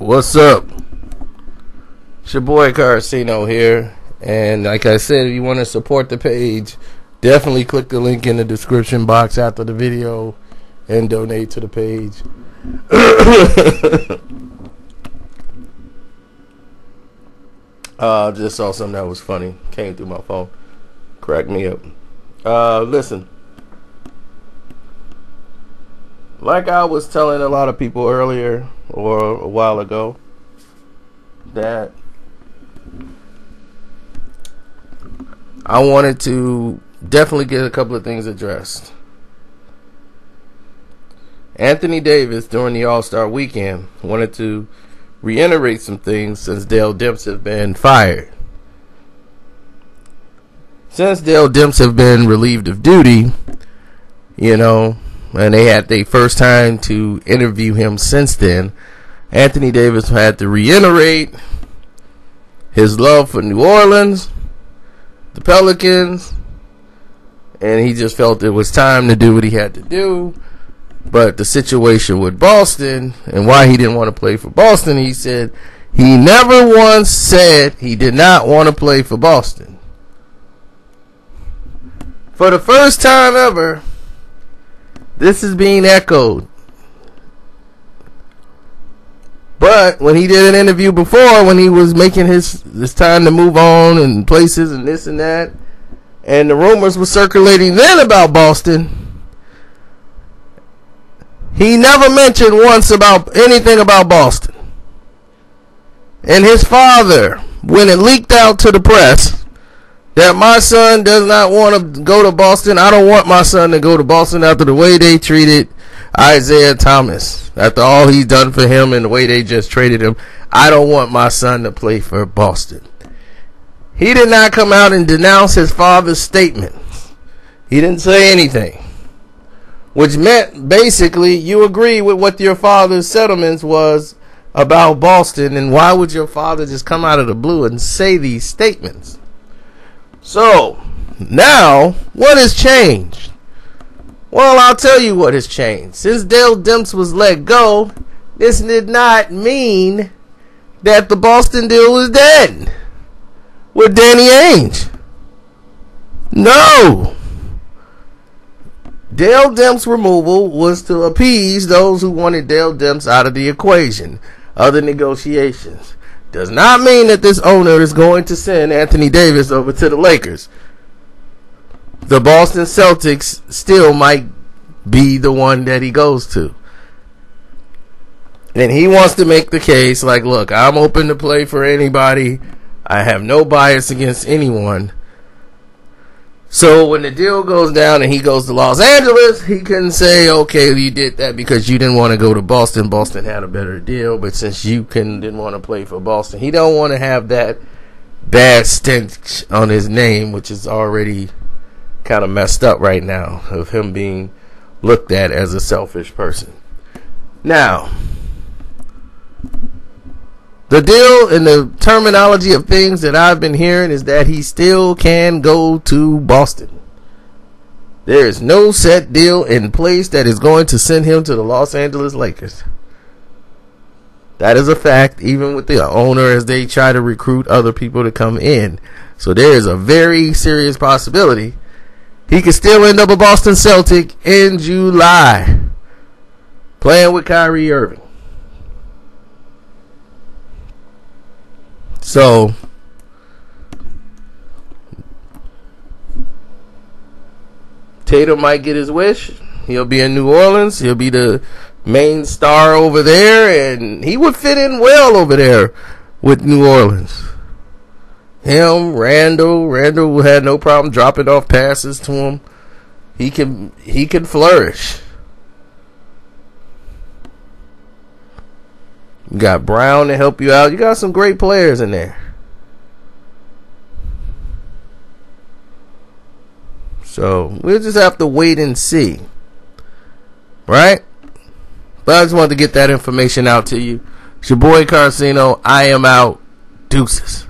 What's up? It's your boy Carcino here, and like I said, if you want to support the page, definitely click the link in the description box after the video and donate to the page. Just saw something that was funny, came through my phone, cracked me up. Listen, like I was telling a lot of people earlier or a while ago, that I wanted to definitely get a couple of things addressed. Anthony Davis, during the All-Star weekend, wanted to reiterate some things since Dale Demps have been fired. Since Dale Demps have been relieved of duty, and they had their first time to interview him since then, Anthony Davis had to reiterate his love for New Orleans, the Pelicans, and he just felt it was time to do what he had to do. But the situation with Boston and why he didn't want to play for Boston, he said he never once said he did not want to play for Boston. For the first time ever, this is being echoed. But when he did an interview before, when he was making his time to move on and places and this and that, and the rumors were circulating then about Boston, he never mentioned once about anything about Boston. And his father, when it leaked out to the press that my son does not want to go to Boston, I don't want my son to go to Boston after the way they treated Isaiah Thomas, after all he's done for him and the way they just traded him, I don't want my son to play for Boston. He did not come out and denounce his father's statement. He didn't say anything, which meant basically you agree with what your father's sentiments was about Boston, and why would your father just come out of the blue and say these statements? So now what has changed? Well, I'll tell you what has changed. Since Dale Demps was let go, this did not mean that the Boston deal was dead with Danny Ainge. No. Dale Demps' removal was to appease those who wanted Dale Demps out of the equation. Other negotiations. Does not mean that this owner is going to send Anthony Davis over to the Lakers. The Boston Celtics still might be the one that he goes to. And he wants to make the case like, look, I'm open to play for anybody. I have no bias against anyone. So when the deal goes down and he goes to Los Angeles, he can say, okay, you did that because you didn't want to go to Boston. Boston had a better deal, but since you didn't want to play for Boston, he don't want to have that bad stench on his name, which is already kind of messed up right now, of him being looked at as a selfish person. Now, the deal and the terminology of things that I've been hearing is that he still can go to Boston. There is no set deal in place that is going to send him to the Los Angeles Lakers. That is a fact, even with the owner as they try to recruit other people to come in. So there is a very serious possibility he could still end up a Boston Celtic in July, playing with Kyrie Irving. So, Tatum might get his wish. He'll be in New Orleans. He'll be the main star over there, and he would fit in well over there with New Orleans. Him, Randall had no problem dropping off passes to him. He can flourish. You got Brown to help you out. You got some great players in there. So we'll just have to wait and see. Right? But I just wanted to get that information out to you. It's your boy Carcino. I am out. Deuces.